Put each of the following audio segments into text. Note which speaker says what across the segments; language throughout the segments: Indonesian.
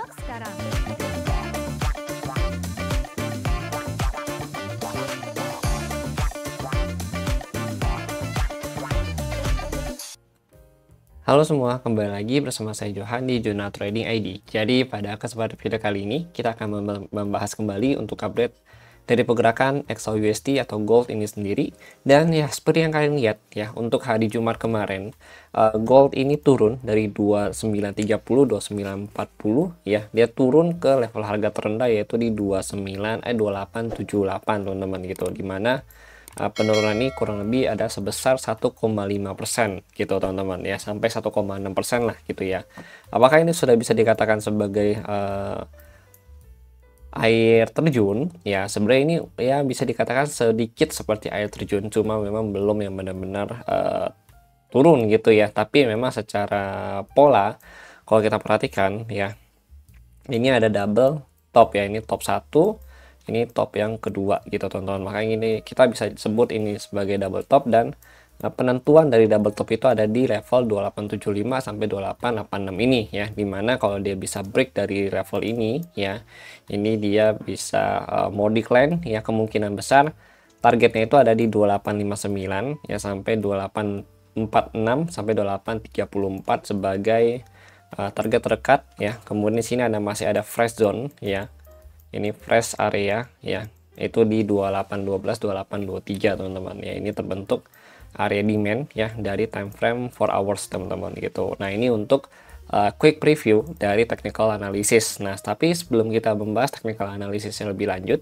Speaker 1: Simak sekarang.
Speaker 2: Halo semua, kembali lagi bersama saya Johan di Jurnal Trading ID. Jadi pada kesempatan video kali ini kita akan membahas kembali untuk update dari pergerakan XAUUSD atau gold ini sendiri. Dan ya seperti yang kalian lihat ya, untuk hari Jumat kemarin gold ini turun dari 2930 2940 ya. Dia turun ke level harga terendah yaitu di 2878 teman-teman gitu. Dimana penurunan ini kurang lebih ada sebesar 1,5% gitu teman-teman ya, sampai 1,6% lah gitu ya. Apakah ini sudah bisa dikatakan sebagai air terjun? Ya sebenarnya ini ya bisa dikatakan sedikit seperti air terjun, cuma memang belum yang benar-benar turun gitu ya. Tapi memang secara pola kalau kita perhatikan ya, ini ada double top ya, ini top 1, ini top yang kedua gitu teman-teman. Makanya ini kita bisa sebut ini sebagai double top, dan penentuan dari double top itu ada di level 2875 sampai 2886 ini ya, dimana kalau dia bisa break dari level ini ya, ini dia bisa mau decline ya, kemungkinan besar targetnya itu ada di 2859 ya sampai 2846 sampai 2834 sebagai target terdekat ya. Kemudian di sini masih ada fresh zone ya, ini fresh area ya, itu di 2812 2823 teman-teman ya. Ini terbentuk area demand ya dari time frame 4 hours teman-teman gitu. Nah ini untuk quick preview dari technical analysis. Nah tapi sebelum kita membahas technical analysis yang lebih lanjut,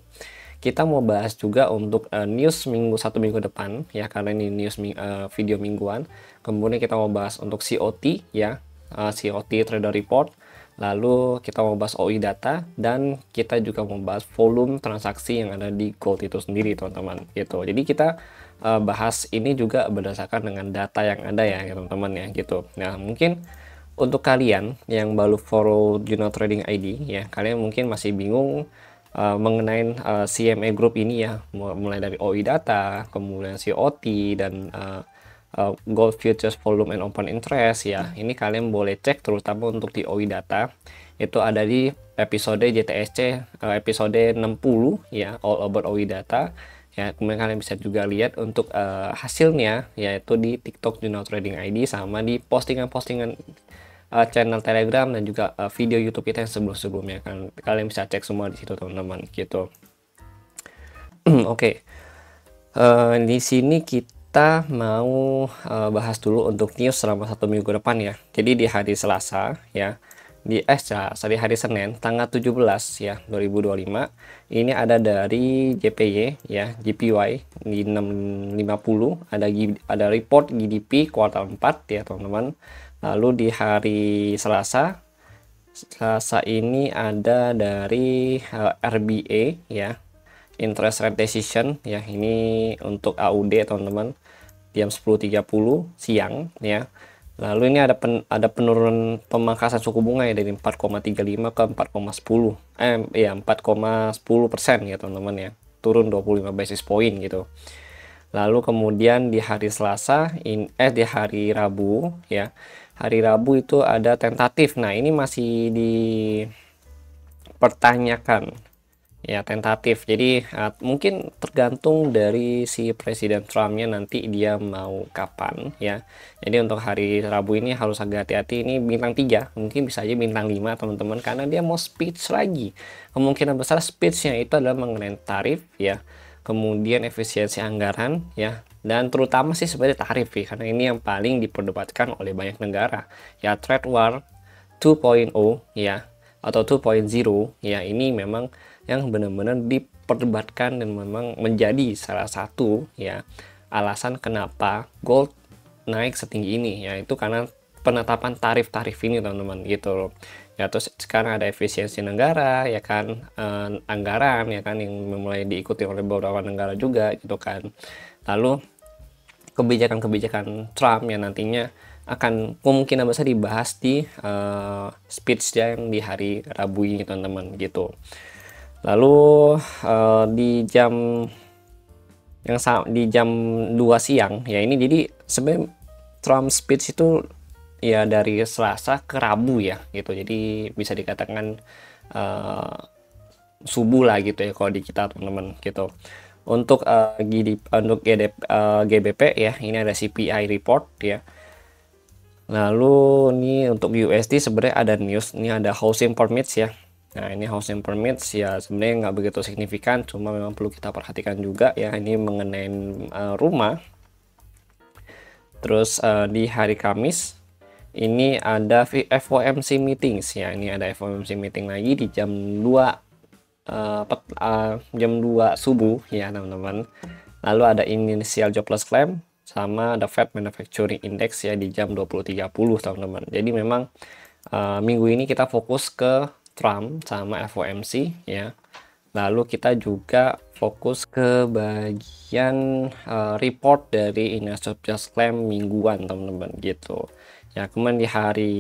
Speaker 2: kita mau bahas juga untuk news satu minggu depan ya, karena ini news video mingguan. Kemudian kita mau bahas untuk COT ya, COT trader report. Lalu kita mau bahas OI data, dan kita juga mau bahas volume transaksi yang ada di gold itu sendiri teman-teman gitu. Jadi kita bahas ini juga berdasarkan dengan data yang ada ya teman-teman ya gitu. Nah mungkin untuk kalian yang baru follow Jurnal Trading ID ya, kalian mungkin masih bingung mengenai CME Group ini ya, mulai dari OI data, kemudian COT, dan gold futures volume and open interest ya. Ini kalian boleh cek terutama untuk di OI data, itu ada di episode JTSC episode 60 ya, all about OI data ya. Kemudian kalian bisa juga lihat untuk hasilnya yaitu di TikTok Jurnal Trading ID, sama di postingan-postingan channel Telegram dan juga video YouTube kita yang sebelum-sebelumnya, kan kalian bisa cek semua di situ teman-teman gitu. Oke. Di sini kita mau bahas dulu untuk news selama 1 minggu depan ya. Jadi di hari Selasa ya, di hari Senin tanggal 17 ya 2025, ini ada dari JPY ya, JPY di 650, ada report GDP kuartal 4 ya teman-teman. Lalu di hari Selasa ini ada dari RBA ya, interest rate decision ya, ini untuk AUD teman-teman, jam 10.30 siang ya. Lalu ini ada penurunan pemangkasan suku bunga ya dari 4,35 ke 4,10 ya 4,10% ya teman-teman ya, turun 25 basis point gitu. Lalu kemudian di hari Selasa di hari Rabu ya, hari Rabu itu ada tentatif. Nah ini masih dipertanyakan ya, tentatif. Jadi mungkin tergantung dari si Presiden Trumpnya nanti dia mau kapan ya. Jadi untuk hari Rabu ini harus agak hati-hati, ini bintang 3, mungkin bisa aja bintang 5 teman-teman, karena dia mau speech lagi. Kemungkinan besar speechnya itu adalah mengenai tarif ya, kemudian efisiensi anggaran ya, dan terutama sih sebenarnya tarif ya, karena ini yang paling diperdebatkan oleh banyak negara ya. Trade war 2.0 ya atau 2.0 ya, ini memang yang benar-benar diperdebatkan dan memang menjadi salah satu ya alasan kenapa gold naik setinggi ini, yaitu karena penetapan tarif-tarif ini teman-teman gitu loh ya. Terus sekarang ada efisiensi negara ya kan, anggaran ya kan, yang mulai diikuti oleh beberapa negara juga gitu kan. Lalu kebijakan-kebijakan Trump yang nantinya akan kemungkinan besar dibahas di speech yang di hari Rabu ini teman-teman gitu. Lalu di jam 2 siang ya, ini jadi sebenarnya Trump speech itu ya dari Selasa ke Rabu ya gitu. Jadi bisa dikatakan uh, subuh lah gitu ya kalau di kita teman-teman gitu. Untuk GBP ya, ini ada CPI report ya. Lalu ini untuk USD sebenarnya ada news, ini ada housing permits ya. Nah ini housing permits ya sebenarnya nggak begitu signifikan, cuma memang perlu kita perhatikan juga ya, ini mengenai rumah. Terus di hari Kamis ini ada FOMC meetings ya, ini ada FOMC meeting lagi di jam 2 jam 2 subuh ya teman-teman. Lalu ada initial jobless claim sama ada Fed Manufacturing Index ya di jam 20.30 teman-teman. Jadi memang minggu ini kita fokus ke Trump sama FOMC ya. Lalu kita juga fokus ke bagian report dari initial jobless claim mingguan teman-teman gitu. Ya, kemudian di hari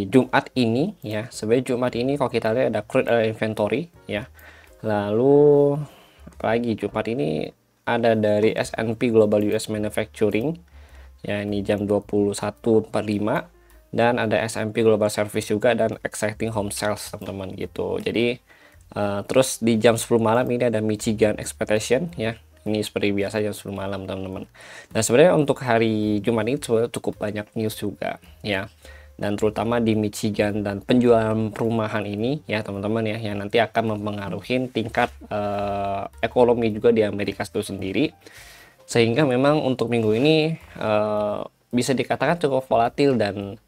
Speaker 2: Jumat ini ya, sebenarnya Jumat ini kalau kita lihat ada crude oil inventory ya. Lalu apalagi Jumat ini ada dari S&P Global US Manufacturing ya, ini jam 21.45, dan ada S&P Global Service juga dan Exciting Home Sales teman-teman gitu. Jadi terus di jam 10 malam ini ada Michigan Expectation ya, ini seperti biasa jam 10 malam teman-teman. Nah sebenarnya untuk hari Jumat ini cukup banyak news juga ya, dan terutama di Michigan dan penjualan perumahan ini ya teman-teman ya, yang nanti akan mempengaruhi tingkat ekonomi juga di Amerika itu sendiri, sehingga memang untuk minggu ini bisa dikatakan cukup volatil, dan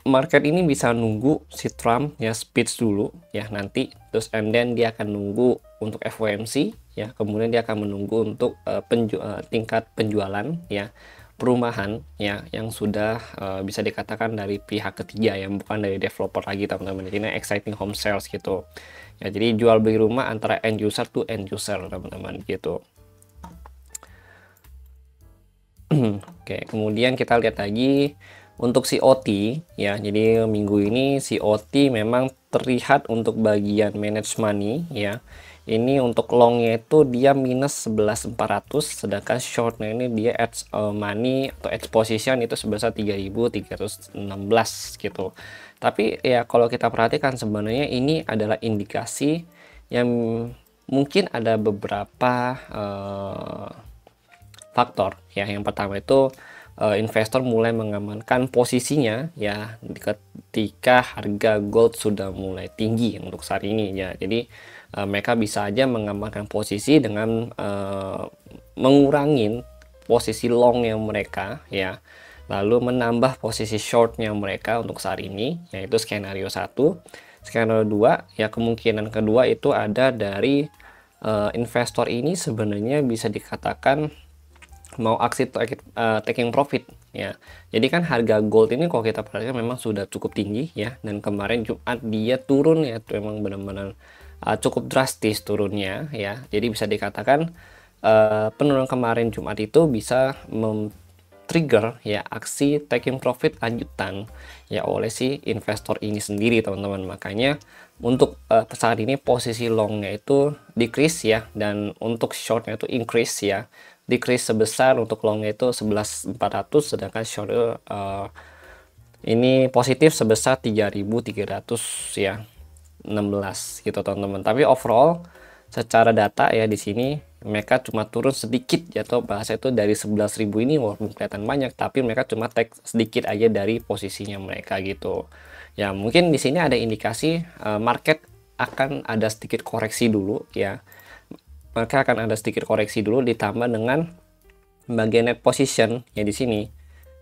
Speaker 2: market ini bisa nunggu si Trump ya speech dulu ya nanti, terus and then dia akan nunggu untuk FOMC ya, kemudian dia akan menunggu untuk tingkat penjualan ya perumahan ya yang sudah bisa dikatakan dari pihak ketiga yang bukan dari developer lagi teman-teman. Ini exciting home sales gitu ya, jadi jual beli rumah antara end user to end user teman-teman gitu. Oke, kemudian kita lihat lagi untuk COT ya. Jadi minggu ini COT memang terlihat untuk bagian manage money ya. Ini untuk longnya itu dia minus 11.400, sedangkan shortnya ini dia edge money atau edge position itu sebesar 3.316 gitu. Tapi ya kalau kita perhatikan sebenarnya ini adalah indikasi yang mungkin ada beberapa faktor ya. Yang pertama itu investor mulai mengamankan posisinya ya ketika harga gold sudah mulai tinggi untuk saat ini ya. Jadi mereka bisa aja mengamankan posisi dengan mengurangi posisi long yang mereka ya, lalu menambah posisi shortnya mereka untuk saat ini, yaitu skenario 1. Skenario 2 ya, kemungkinan kedua itu ada dari investor ini sebenarnya bisa dikatakan mau aksi taking profit ya. Jadi kan harga gold ini kalau kita perhatikan memang sudah cukup tinggi ya, dan kemarin Jumat dia turun ya, itu memang benar-benar cukup drastis turunnya ya. Jadi bisa dikatakan penurunan kemarin Jumat itu bisa trigger ya aksi taking profit lanjutan ya oleh si investor ini sendiri teman-teman. Makanya untuk saat ini posisi longnya itu decrease ya, dan untuk shortnya itu increase ya. Decrease sebesar untuk longnya itu 11.400, sedangkan short ini positif sebesar 3.300 ya 16 gitu teman-teman. Tapi overall secara data ya di sini mereka cuma turun sedikit ya, atau bahasa itu dari 11.000 ini walaupun kelihatan banyak, tapi mereka cuma take sedikit aja dari posisinya mereka gitu. Ya mungkin di sini ada indikasi market akan ada sedikit koreksi dulu ya. Maka akan ada sedikit koreksi dulu, ditambah dengan bagian net position ya di sini.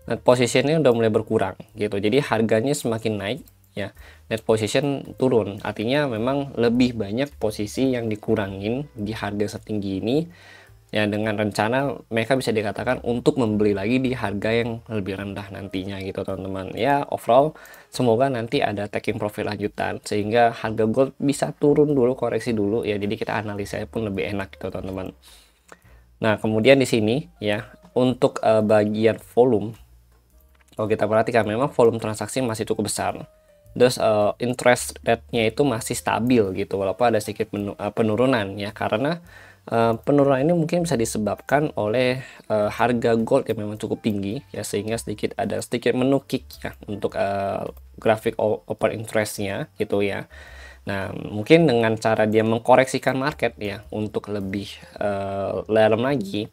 Speaker 2: Net positionnya udah mulai berkurang gitu. Jadi harganya semakin naik ya, net position turun, artinya memang lebih banyak posisi yang dikurangin di harga setinggi ini ya, dengan rencana mereka bisa dikatakan untuk membeli lagi di harga yang lebih rendah nantinya gitu teman-teman. Ya overall semoga nanti ada taking profit lanjutan sehingga harga gold bisa turun dulu, koreksi dulu ya, jadi kita analisa pun lebih enak gitu teman-teman. Nah kemudian di sini ya untuk bagian volume, kalau kita perhatikan memang volume transaksi masih cukup besar. Terus interest rate-nya itu masih stabil gitu, walaupun ada sedikit penurunan ya, karena Penurunan ini mungkin bisa disebabkan oleh harga gold yang memang cukup tinggi ya, sehingga ada sedikit menukik ya untuk grafik open interest-nya gitu ya. Nah, mungkin dengan cara dia mengkoreksikan market ya untuk lebih dalam lagi,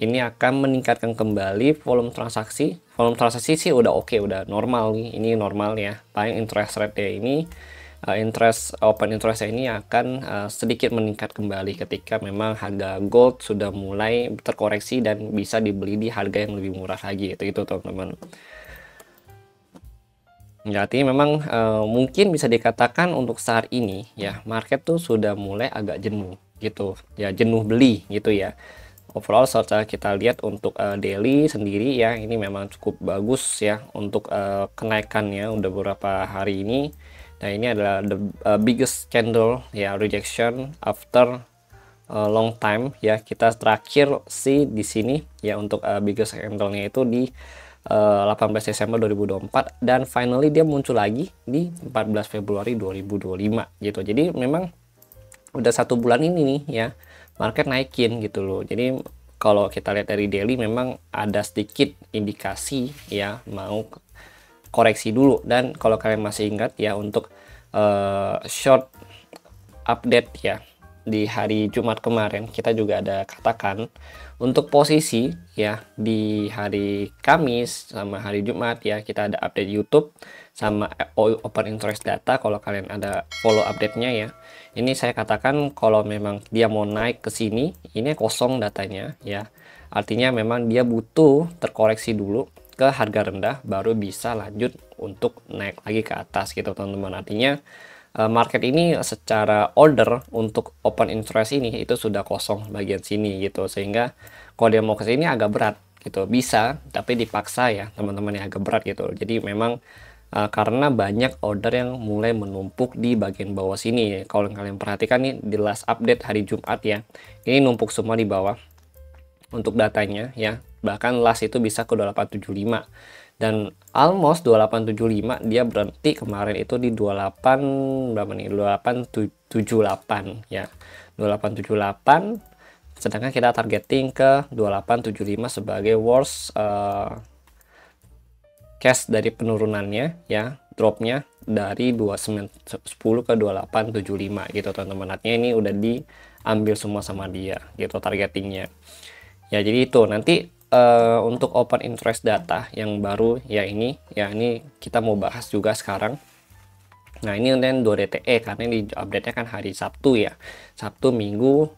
Speaker 2: ini akan meningkatkan kembali volume transaksi. Volume transaksi sih udah oke, udah normal nih. Ini normal ya. Paling interest rate ini open interest ini akan sedikit meningkat kembali ketika memang harga gold sudah mulai terkoreksi dan bisa dibeli di harga yang lebih murah lagi, itu teman-teman. Jadi memang mungkin bisa dikatakan untuk saat ini ya market tuh sudah mulai agak jenuh gitu ya, jenuh beli gitu ya. Overall setelah kita lihat untuk daily sendiri ya, ini memang cukup bagus ya untuk kenaikannya udah beberapa hari ini. Nah, ini adalah the biggest candle ya, rejection after long time ya. Kita terakhir sih di sini ya untuk biggest candle-nya itu di 18 Desember 2024, dan finally dia muncul lagi di 14 Februari 2025 gitu. Jadi memang udah 1 bulan ini nih ya market naikin gitu loh. Jadi kalau kita lihat dari daily memang ada sedikit indikasi ya mau koreksi dulu. Dan kalau kalian masih ingat ya untuk short update ya di hari Jumat kemarin, kita juga ada katakan untuk posisi ya di hari Kamis sama hari Jumat ya, kita ada update YouTube sama open interest data. Kalau kalian ada follow update-nya ya, ini saya katakan kalau memang dia mau naik ke sini, ini kosong datanya ya, artinya memang dia butuh terkoreksi dulu ke harga rendah baru bisa lanjut untuk naik lagi ke atas gitu teman-teman. Artinya market ini secara order untuk open interest ini itu sudah kosong bagian sini gitu, sehingga kalau dia mau ke sini agak berat gitu, bisa tapi dipaksa ya teman-teman, yang agak berat gitu. Jadi memang karena banyak order yang mulai menumpuk di bagian bawah sini. Kalau kalian perhatikan nih di last update hari Jumat ya, ini numpuk semua di bawah untuk datanya ya, bahkan last itu bisa ke 2875 dan almost 2875 dia berhenti kemarin itu di 28 berapa nih, 2878 ya, 2878, sedangkan kita targeting ke 2875 sebagai worst case dari penurunannya ya, dropnya dari 2910 ke 2875 gitu teman-teman. Artinya ini udah diambil semua sama dia gitu targetingnya ya. Jadi itu nanti untuk open interest data yang baru ya, ini kita mau bahas juga sekarang. Nah, ini dan 2 DTE karena ini update-nya kan hari Sabtu ya, Sabtu Minggu,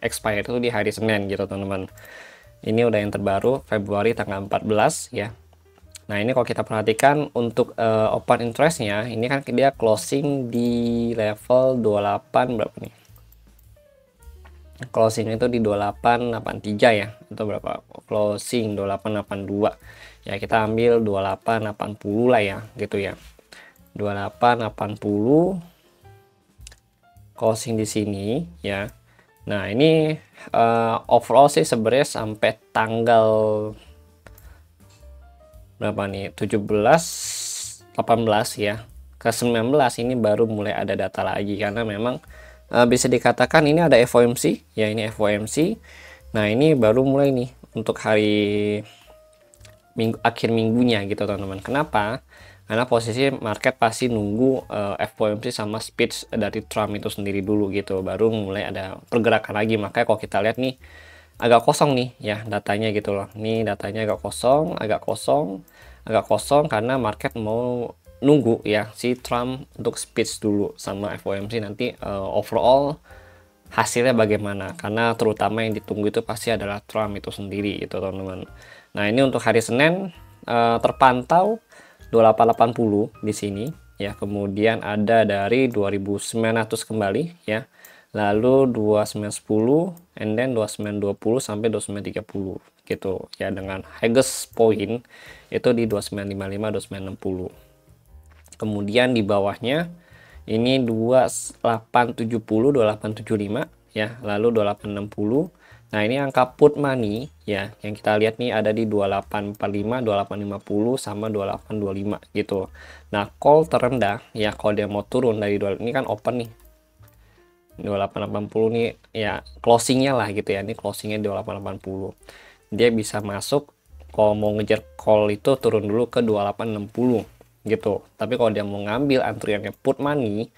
Speaker 2: expire itu di hari Senin gitu teman-teman. Ini udah yang terbaru Februari tanggal 14 ya. Nah, ini kalau kita perhatikan untuk open interest-nya, ini kan dia closing di level 28 berapa nih, closing itu di 2883 ya, atau berapa closing 2882 ya, kita ambil 2880 lah ya gitu ya, 2880 closing di sini ya. Nah, ini overall sih sebenarnya sampai tanggal berapa nih, 17 18 ya ke 19 ini baru mulai ada data lagi, karena memang bisa dikatakan ini ada FOMC ya, ini FOMC. Nah, ini baru mulai nih untuk hari akhir minggunya gitu teman-teman. Kenapa? Karena posisi market pasti nunggu FOMC sama speech dari Trump itu sendiri dulu gitu, baru mulai ada pergerakan lagi. Makanya kalau kita lihat nih agak kosong nih ya datanya gitu loh. Nih datanya agak kosong karena market mau nunggu ya si Trump untuk speech dulu sama FOMC nanti overall hasilnya bagaimana, karena terutama yang ditunggu itu pasti adalah Trump itu sendiri gitu teman-teman. Nah, ini untuk hari Senin terpantau 2880 di sini ya, kemudian ada dari 2900 kembali ya, lalu 2910 and then 2920 sampai 2930 gitu ya, dengan highest point itu di 2955 2960. Kemudian di bawahnya ini 2870 2875 ya, lalu 2860. Nah, ini angka put money ya yang kita lihat nih ada di 2845 2850 sama 2825 gitu. Nah, call terendah ya kalau dia mau turun dari ini kan open nih 2880 nih ya closingnya lah gitu ya, ini closingnya 2880. Dia bisa masuk kalau mau ngejar call itu turun dulu ke 2860 gitu, tapi kalau dia mau ngambil antriannya put money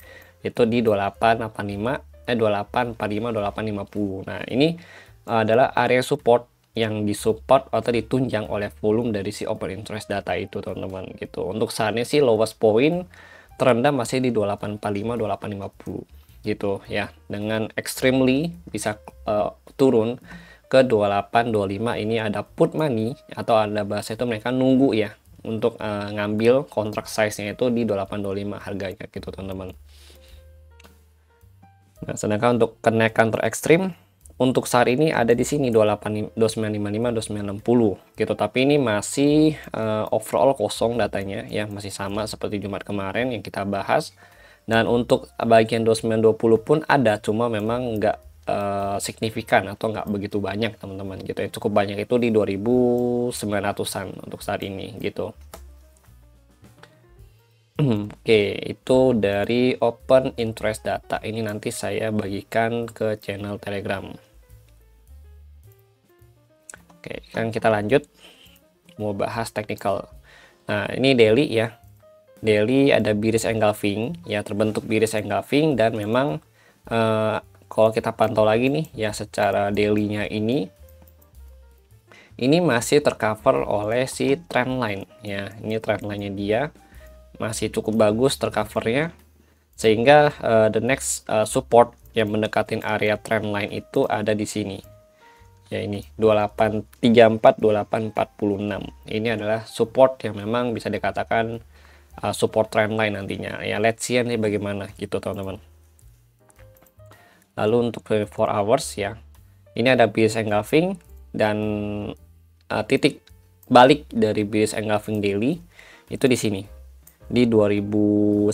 Speaker 2: itu di 2885 2845 2850. Nah ini adalah area support yang disupport atau ditunjang oleh volume dari si open interest data itu teman-teman gitu. Untuk saatnya sih lowest point terendah masih di 2845 2850 gitu ya, dengan extremely bisa turun ke 2825. Ini ada put money atau ada bahasa itu mereka nunggu ya untuk ngambil kontrak size-nya itu di 2825 harganya gitu teman-teman. Nah, sedangkan untuk kenaikan terekstrim untuk saat ini ada di sini 28 2955 2960 gitu, tapi ini masih overall kosong datanya ya, masih sama seperti Jumat kemarin yang kita bahas. Dan untuk bagian 2920 pun ada, cuma memang nggak signifikan atau nggak begitu banyak teman-teman gitu ya. Cukup banyak itu di 2900-an untuk saat ini gitu. Oke, itu dari open interest data. Ini nanti saya bagikan ke channel Telegram. Oke, kan kita lanjut mau bahas technical. Nah, ini daily ya. Daily ada bearish engulfing ya, terbentuk bearish engulfing, dan memang kalau kita pantau lagi nih ya secara daily-nya ini masih tercover oleh si trendline ya. Ini trendline-nya dia masih cukup bagus tercovernya, sehingga the next support yang mendekatin area trendline itu ada di sini ya, ini 2834 2846. Ini adalah support yang memang bisa dikatakan support trendline nantinya ya. Let's see nih bagaimana gitu teman-teman. Lalu untuk 24 hours ya, ini ada bearish engulfing dan titik balik dari bearish engulfing daily itu di sini di 2900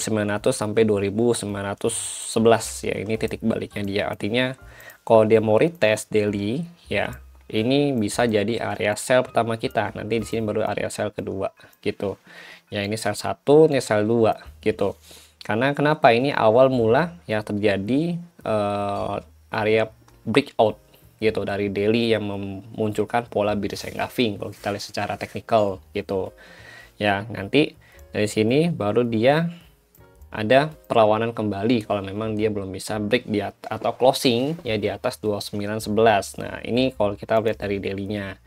Speaker 2: sampai 2911 ya. Ini titik baliknya dia, artinya kalau dia mau retest daily ya, ini bisa jadi area sell pertama kita. Nanti di sini baru area sell kedua gitu ya. Ini sell 1, ini sell 2 gitu. Karena kenapa ini awal mula ya terjadi area breakout gitu dari daily yang memunculkan pola bearish engulfing kalau kita lihat secara teknikal gitu ya. Nanti dari sini baru dia ada perlawanan kembali kalau memang dia belum bisa break di atas, atau closing ya di atas 2911. Nah ini kalau kita lihat dari daily-nya.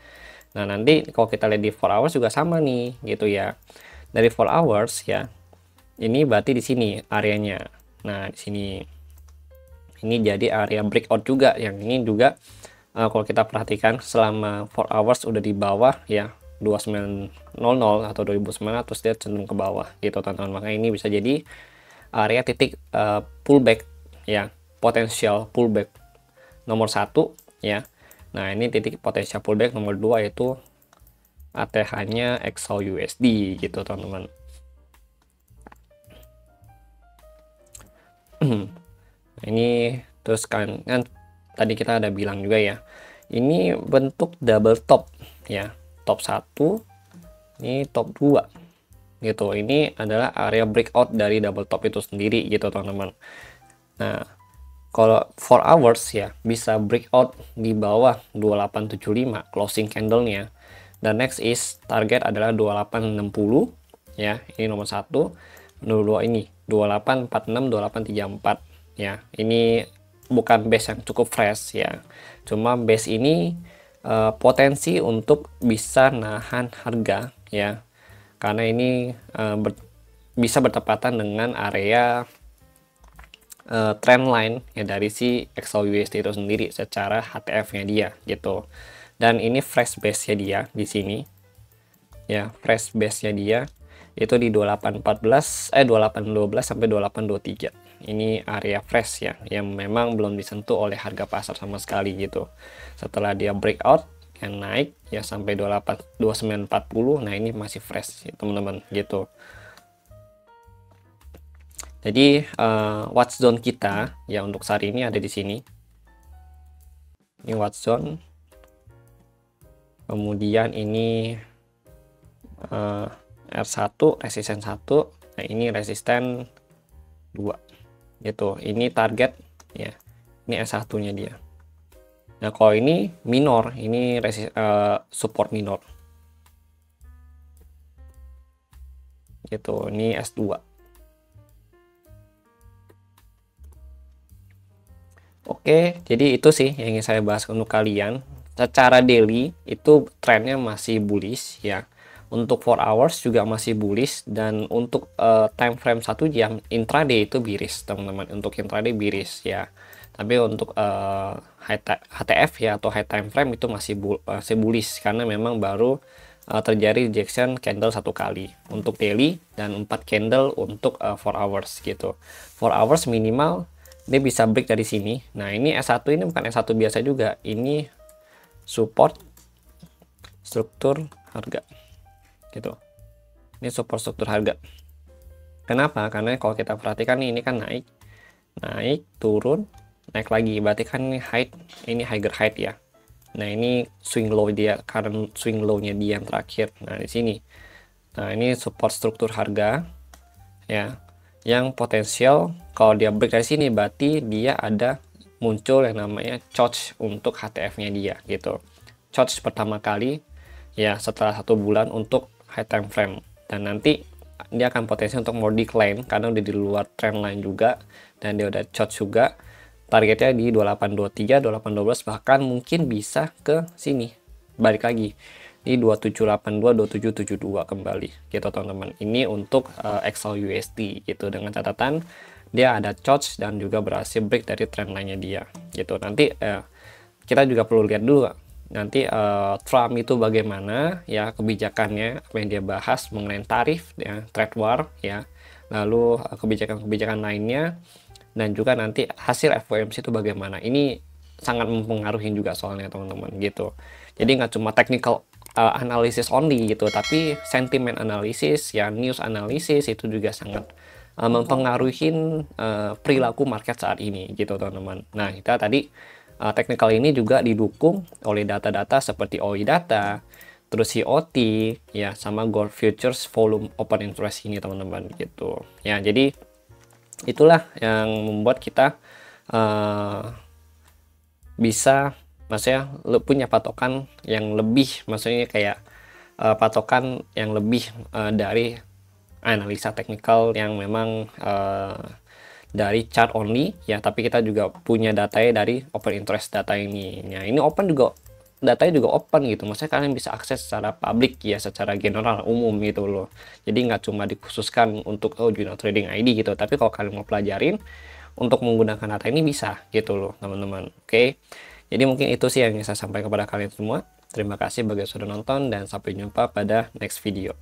Speaker 2: Nah nanti kalau kita lihat di 4 hours juga sama nih gitu ya. Dari 4 hours ya, ini berarti di sini areanya. Nah di sini ini jadi area breakout juga, yang ini juga kalau kita perhatikan selama 4 hours udah di bawah ya 2900 atau 2900, dia cenderung ke bawah gitu teman-teman. Makanya ini bisa jadi area titik pullback ya, potensial pullback nomor 1 ya. Nah ini titik potensial pullback nomor 2 yaitu ATH-nya XAUUSD gitu teman-teman. Ini terus kan tadi kita ada bilang juga ya, ini bentuk double top ya, top 1 ini top 2 gitu. Ini adalah area breakout dari double top itu sendiri gitu teman-teman. Nah kalau 4 hours ya bisa breakout di bawah 2875 closing candle-nya, dan next is target adalah 2860 ya, ini nomor 1. Nomor 2 ini 2846 2834 ya. Ini bukan base yang cukup fresh ya, cuma base ini potensi untuk bisa nahan harga ya, karena ini bisa bertepatan dengan area trendline ya dari si XAUUSD itu sendiri secara HTF-nya dia gitu. Dan ini fresh base-nya dia di sini ya, fresh base-nya dia itu di 2812 sampai 2823. Ini area fresh ya, yang memang belum disentuh oleh harga pasar sama sekali gitu. Setelah dia breakout yang naik ya sampai 2940, nah ini masih fresh ya, teman-teman gitu. Jadi watch zone kita ya untuk saat ini ada di sini. Ini watch zone. Kemudian ini R1 resisten 1. Nah ini resisten 2 gitu. Ini target ya. Ini S1-nya dia. Nah, kalau ini minor, ini support minor. Gitu, ini S2. Oke, jadi itu sih yang ingin saya bahas untuk kalian. Secara daily itu trennya masih bullish ya. Untuk 4 hours juga masih bullish, dan untuk time frame 1 jam intraday itu biris, teman-teman. Untuk intraday biris ya. Tapi untuk HTF ya, atau high time frame, itu masih bullish karena memang baru terjadi rejection candle 1 kali untuk daily, dan 4 candle untuk 4 hours gitu. 4 hours minimal dia bisa break dari sini. Nah, ini S1 ini bukan S1 biasa juga. Ini support struktur harga. Gitu. Ini support struktur harga. Kenapa? Karena kalau kita perhatikan nih, ini kan naik, turun, naik lagi. Berarti kan ini higher height ya. Nah, ini swing low dia, karena swing low-nya dia yang terakhir. Nah, di sini. Nah, ini support struktur harga ya. Yang potensial kalau dia break dari sini, berarti dia ada muncul yang namanya touch untuk HTF-nya dia gitu. Touch pertama kali ya setelah 1 bulan untuk high time frame, dan nanti dia akan potensi untuk more decline karena udah di luar trend line juga, dan dia udah touch juga. Targetnya di 2823, 2812, bahkan mungkin bisa ke sini balik lagi di 2782, 2772 kembali gitu teman-teman. Ini untuk XAUUSD gitu, dengan catatan dia ada touch dan juga berhasil break dari trend line-nya dia gitu. Nanti kita juga perlu lihat dulu nanti Trump itu bagaimana ya kebijakannya, apa yang dia bahas mengenai tarif ya, trade war ya, lalu kebijakan-kebijakan lainnya, dan juga nanti hasil FOMC itu bagaimana. Ini sangat mempengaruhi juga soalnya teman-teman gitu. Jadi nggak cuma technical analysis only gitu, tapi sentiment analysis ya, news analysis itu juga sangat mempengaruhi perilaku market saat ini gitu teman-teman. Nah, kita tadi technical ini juga didukung oleh data-data seperti OI data, terus COT ya, sama gold futures volume open interest ini teman-teman gitu ya. Jadi itulah yang membuat kita bisa, maksudnya punya patokan yang lebih, maksudnya kayak patokan yang lebih dari analisa teknikal yang memang dari chart only ya, tapi kita juga punya datanya dari open interest data ini ya. Ini open juga, datanya juga open gitu, maksudnya kalian bisa akses secara publik ya, secara general umum gitu loh. Jadi nggak cuma dikhususkan untuk jurnal trading ID gitu, tapi kalau kalian mau pelajarin untuk menggunakan data ini bisa gitu loh teman-teman. Oke, jadi mungkin itu sih yang saya sampaikan kepada kalian semua. Terima kasih bagi yang sudah nonton, dan sampai jumpa pada next video.